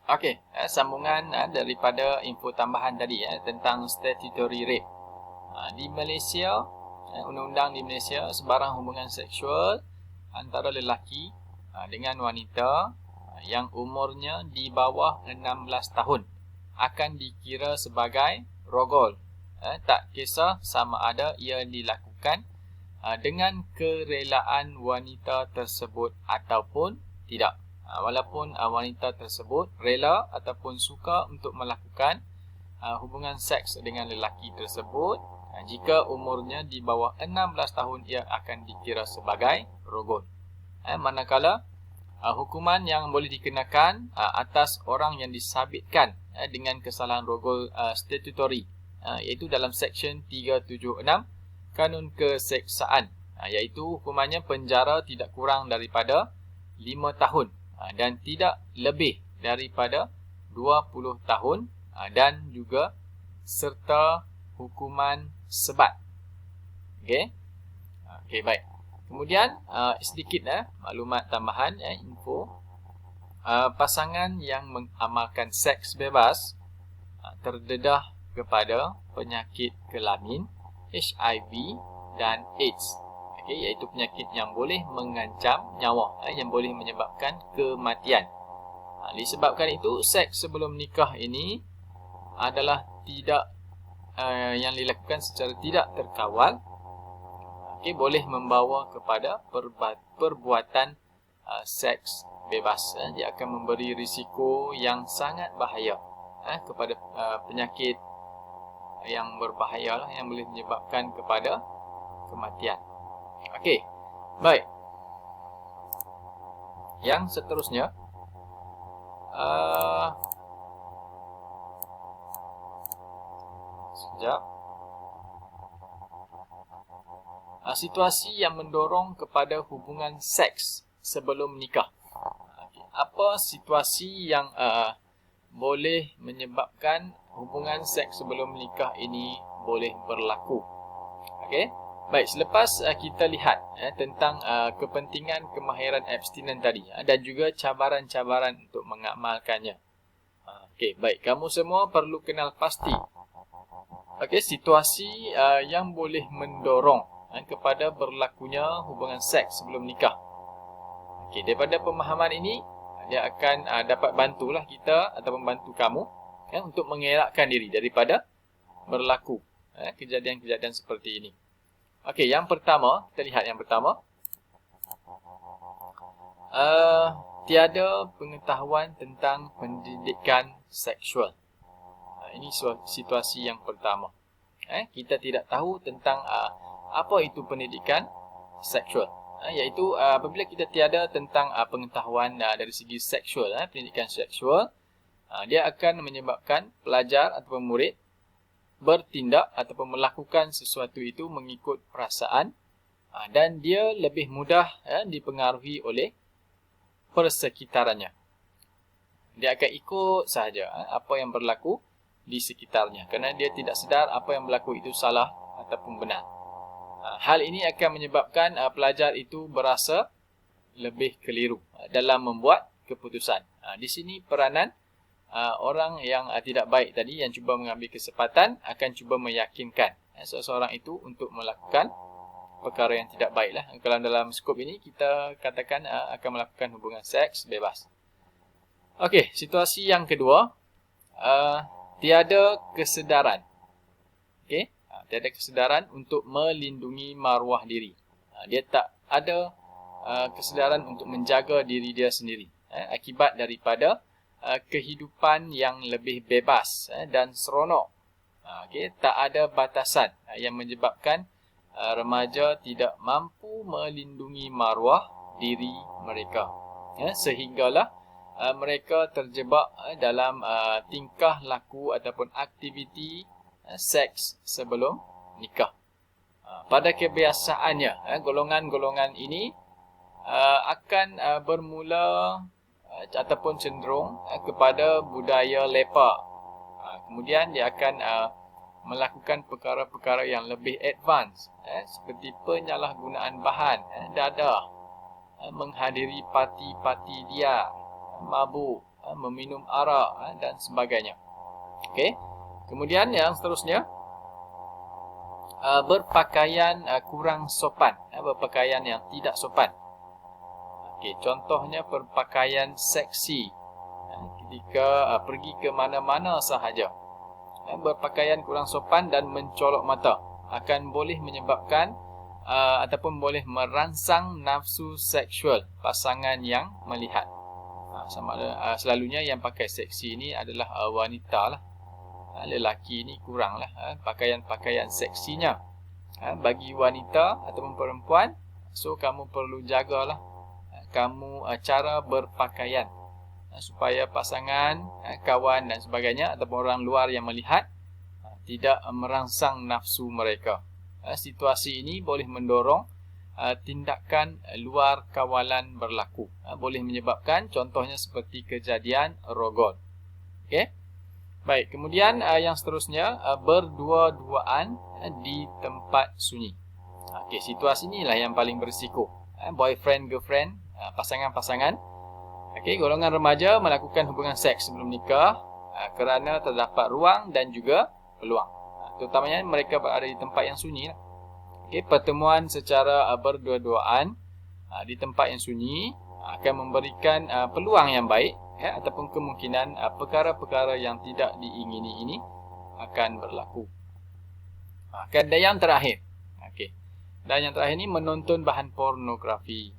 Okey, sambungan daripada info tambahan tadi tentang statutory rape. Di Malaysia, undang-undang di Malaysia, sebarang hubungan seksual antara lelaki dengan wanita yang umurnya di bawah 16 tahun akan dikira sebagai rogol. Tak kisah sama ada ia dilakukan dengan kerelaan wanita tersebut ataupun tidak. Walaupun wanita tersebut rela ataupun suka untuk melakukan hubungan seks dengan lelaki tersebut, jika umurnya di bawah 16 tahun ia akan dikira sebagai rogol. Manakala hukuman yang boleh dikenakan atas orang yang disabitkan dengan kesalahan rogol statutory, iaitu dalam Seksyen 376 Kanun Keseksaan, iaitu hukumannya penjara tidak kurang daripada 5 tahun dan tidak lebih daripada 20 tahun dan juga serta hukuman sebat. Okey. Okey, baik. Kemudian sedikit maklumat tambahan, info. Pasangan yang mengamalkan seks bebas terdedah kepada penyakit kelamin, HIV dan AIDS. Okay, iaitu penyakit yang boleh mengancam nyawa, yang boleh menyebabkan kematian. Disebabkan itu, seks sebelum nikah ini adalah tidak yang dilakukan secara tidak terkawal, boleh membawa kepada perbuatan seks bebas. Dia akan memberi risiko yang sangat bahaya kepada penyakit yang berbahaya yang boleh menyebabkan kepada kematian. Okey, baik. Yang seterusnya, sekejap. Situasi yang mendorong kepada hubungan seks sebelum nikah. Apa situasi yang boleh menyebabkan hubungan seks sebelum nikah ini boleh berlaku? Okey. Baik, selepas kita lihat tentang kepentingan kemahiran abstinen tadi dan juga cabaran-cabaran untuk mengamalkannya. Okey, baik. Kamu semua perlu kenal pasti situasi yang boleh mendorong kepada berlakunya hubungan seks sebelum nikah. Okey, daripada pemahaman ini, dia akan dapat bantulah kita atau membantu kamu untuk mengelakkan diri daripada berlaku kejadian-kejadian seperti ini. Okey, yang pertama, kita lihat yang pertama. Tiada pengetahuan tentang pendidikan seksual. Ini situasi yang pertama. Kita tidak tahu tentang apa itu pendidikan seksual. Iaitu apabila kita tiada tentang pengetahuan dari segi seksual, pendidikan seksual, dia akan menyebabkan pelajar atau murid bertindak ataupun melakukan sesuatu itu mengikut perasaan dan dia lebih mudah dipengaruhi oleh persekitarannya. Dia akan ikut sahaja apa yang berlaku di sekitarnya kerana dia tidak sedar apa yang berlaku itu salah ataupun benar. Hal ini akan menyebabkan pelajar itu berasa lebih keliru dalam membuat keputusan. Di sini peranan orang yang tidak baik tadi yang cuba mengambil kesempatan akan cuba meyakinkan seseorang itu untuk melakukan perkara yang tidak baiklah. Kalau dalam skop ini kita katakan akan melakukan hubungan seks bebas. Okey, situasi yang kedua, tiada kesedaran. Okey, tiada kesedaran untuk melindungi maruah diri. Dia tak ada kesedaran untuk menjaga diri dia sendiri akibat daripada kehidupan yang lebih bebas dan seronok. Tak ada batasan yang menyebabkan remaja tidak mampu melindungi maruah diri mereka. Sehinggalah mereka terjebak dalam tingkah laku ataupun aktiviti seks sebelum nikah. Pada kebiasaannya, golongan-golongan ini akan bermula ataupun cenderung kepada budaya lepak. Kemudian dia akan melakukan perkara-perkara yang lebih advance seperti penyalahgunaan bahan dadah, menghadiri parti-parti liar, mabuk, meminum arak dan sebagainya. Okey. Kemudian yang seterusnya, berpakaian kurang sopan, berpakaian yang tidak sopan. Okey, contohnya berpakaian seksi ketika pergi ke mana-mana sahaja. Berpakaian kurang sopan dan mencolok mata akan boleh menyebabkan ataupun boleh merangsang nafsu seksual pasangan yang melihat. Selalunya yang pakai seksi ini adalah wanita lah. Lelaki ni kurang lah pakaian-pakaian seksinya. Bagi wanita ataupun perempuan, so kamu perlu jagalah cara berpakaian supaya pasangan, kawan dan sebagainya ataupun orang luar yang melihat tidak merangsang nafsu mereka. Situasi ini boleh mendorong tindakan luar kawalan berlaku. Boleh menyebabkan contohnya seperti kejadian rogol. Okey. Baik, kemudian yang seterusnya, berdua-duaan di tempat sunyi. Okey, situasi inilah yang paling berisiko. Boyfriend, girlfriend, pasangan-pasangan. Okey, golongan remaja melakukan hubungan seks sebelum nikah kerana terdapat ruang dan juga peluang. Terutamanya mereka berada di tempat yang sunyi. Okey, pertemuan secara berdua-duaan di tempat yang sunyi akan memberikan peluang yang baik ataupun kemungkinan perkara-perkara yang tidak diingini ini akan berlaku. Dan yang terakhir. Okey. Dan yang terakhir ni menonton bahan pornografi,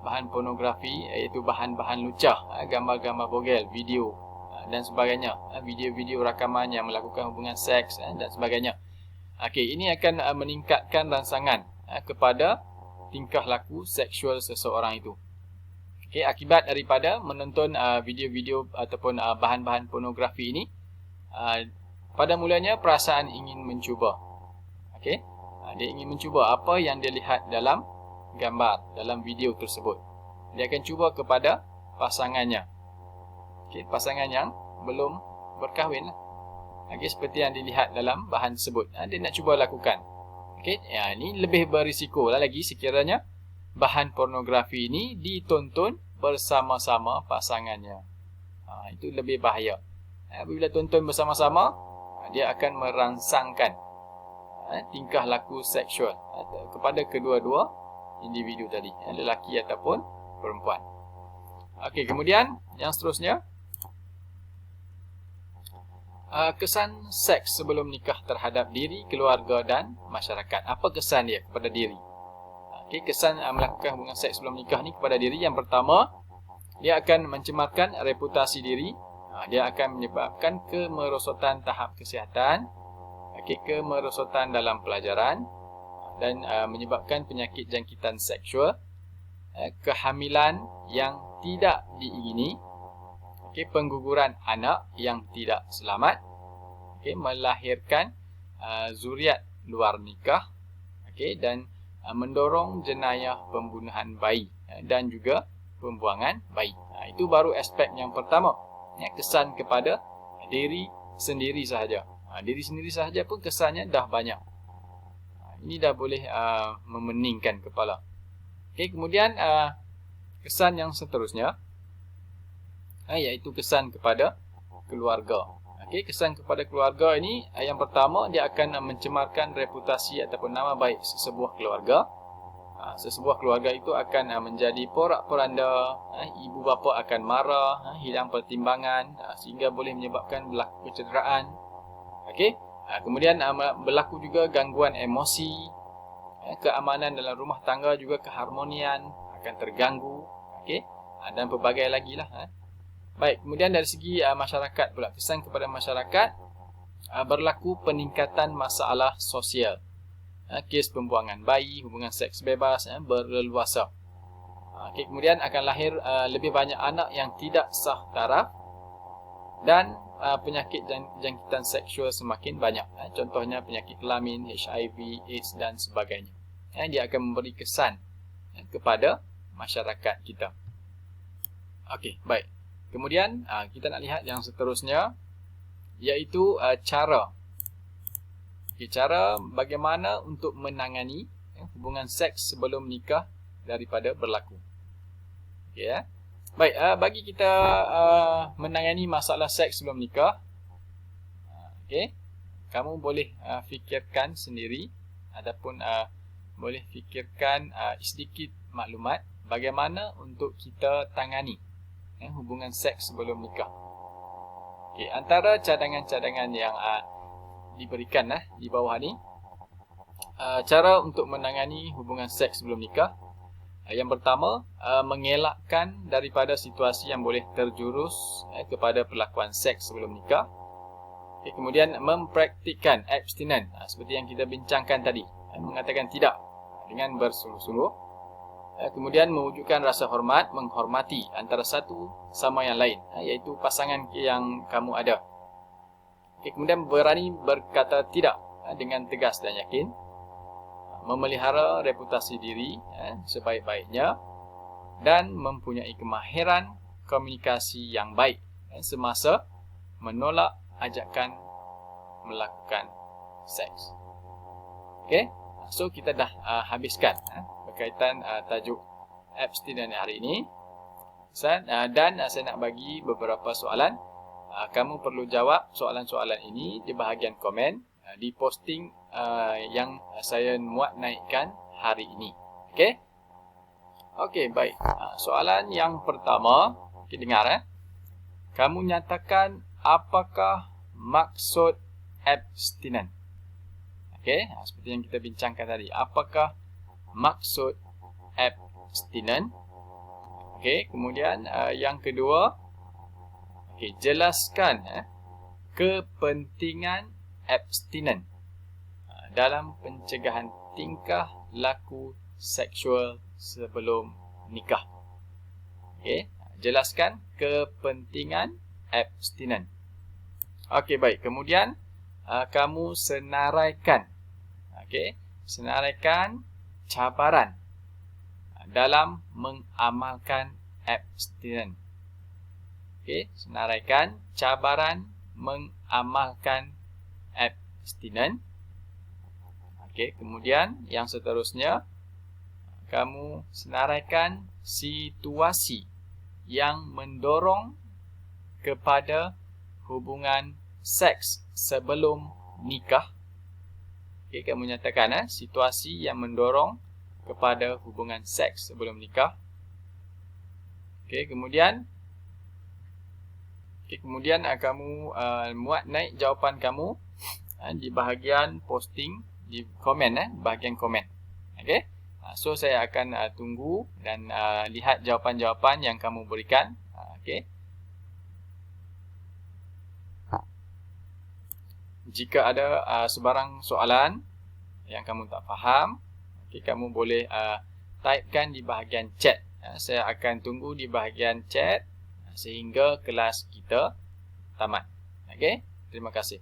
bahan pornografi iaitu bahan-bahan lucah, gambar-gambar bogel, video dan sebagainya, video-video rakaman yang melakukan hubungan seks dan sebagainya. Okey, ini akan meningkatkan rangsangan kepada tingkah laku seksual seseorang itu. Okey, akibat daripada menonton video-video ataupun bahan-bahan pornografi ini, pada mulanya perasaan ingin mencuba. Okey, dia ingin mencuba apa yang dia lihat dalam gambar, dalam video tersebut. Dia akan cuba kepada pasangannya. Okey, pasangan yang belum berkahwin lah. Okey, seperti yang dilihat dalam bahan tersebut. Dia nak cuba lakukan. Okey, ini lebih berisiko lagi sekiranya bahan pornografi ini ditonton bersama-sama pasangannya. Itu lebih bahaya. Apabila tonton bersama-sama, dia akan merangsangkan tingkah laku seksual kepada kedua-dua individu tadi, lelaki ataupun perempuan. Okey, kemudian yang seterusnya, kesan seks sebelum nikah terhadap diri, keluarga dan masyarakat. Apa kesan dia kepada diri? Okey, kesan melakukan hubungan seks sebelum nikah ni kepada diri, yang pertama, dia akan mencemarkan reputasi diri. Dia akan menyebabkan kemerosotan tahap kesihatan, kemerosotan dalam pelajaran dan menyebabkan penyakit jangkitan seksual, kehamilan yang tidak diingini, pengguguran anak yang tidak selamat, melahirkan zuriat luar nikah, dan mendorong jenayah pembunuhan bayi dan juga pembuangan bayi. Itu baru aspek yang pertama, kesan kepada diri sendiri sahaja. Diri sendiri sahaja pun kesannya dah banyak. Ini dah boleh memeningkan kepala. Okey, kemudian kesan yang seterusnya, iaitu kesan kepada keluarga. Okey, kesan kepada keluarga ini, yang pertama, dia akan mencemarkan reputasi ataupun nama baik sesebuah keluarga. Sesebuah keluarga itu akan menjadi porak-poranda, ibu bapa akan marah, hilang pertimbangan, sehingga boleh menyebabkan berlaku kecederaan. Okey, kemudian berlaku juga gangguan emosi, keamanan dalam rumah tangga, juga keharmonian akan terganggu. Okey, dan pelbagai lagi lah. Baik, kemudian dari segi masyarakat pula, kesan kepada masyarakat, berlaku peningkatan masalah sosial. Kes pembuangan bayi, hubungan seks bebas berleluasa. Okay, kemudian akan lahir lebih banyak anak yang tidak sah taraf dan penyakit jangkitan seksual semakin banyak. Contohnya penyakit kelamin, HIV, AIDS dan sebagainya. Dia akan memberi kesan kepada masyarakat kita. Okey, baik. Kemudian kita nak lihat yang seterusnya, iaitu cara bagaimana untuk menangani hubungan seks sebelum nikah daripada berlaku. Okay, Baik, bagi kita menangani masalah seks sebelum nikah, okey, kamu boleh fikirkan sendiri ataupun boleh fikirkan sedikit maklumat bagaimana untuk kita tangani hubungan seks sebelum nikah. Okay, antara cadangan-cadangan yang diberikan di bawah ni, cara untuk menangani hubungan seks sebelum nikah. Yang pertama, mengelakkan daripada situasi yang boleh terjurus kepada perlakuan seks sebelum nikah. Okay, kemudian mempraktikkan abstinence seperti yang kita bincangkan tadi, mengatakan tidak dengan bersungguh-sungguh. Kemudian mewujudkan rasa hormat, menghormati antara satu sama yang lain, iaitu pasangan yang kamu ada. Okay, kemudian berani berkata tidak dengan tegas dan yakin. Memelihara reputasi diri sebaik-baiknya dan mempunyai kemahiran komunikasi yang baik semasa menolak ajakan melakukan seks. Okey, so kita dah habiskan berkaitan tajuk abstinence hari ini. Dan saya nak bagi beberapa soalan. Kamu perlu jawab soalan-soalan ini di bahagian komen di posting yang saya muat naikkan hari ini. Okey? Okey, baik. Soalan yang pertama, kita dengar. Kamu nyatakan apakah maksud abstinence? Okey, seperti yang kita bincangkan tadi. Apakah maksud abstinence? Okey, kemudian yang kedua, okey, jelaskan kepentingan abstinence dalam pencegahan tingkah laku seksual sebelum nikah. Okey, jelaskan kepentingan abstinence. Okey, baik. Kemudian kamu senaraikan, senaraikan cabaran dalam mengamalkan abstinence. Okey, senaraikan cabaran mengamalkan abstinence. Okey, kemudian yang seterusnya, kamu senaraikan situasi yang mendorong kepada hubungan seks sebelum nikah. Okey, kamu nyatakan situasi yang mendorong kepada hubungan seks sebelum nikah. Okey, kemudian kamu muat naik jawapan kamu di bahagian posting, di komen, bahagian komen. Okey. So saya akan tunggu dan lihat jawapan-jawapan yang kamu berikan. Okey. Jika ada sebarang soalan yang kamu tak faham, kamu boleh typekan di bahagian chat. Saya akan tunggu di bahagian chat sehingga kelas kita tamat. Okey. Terima kasih.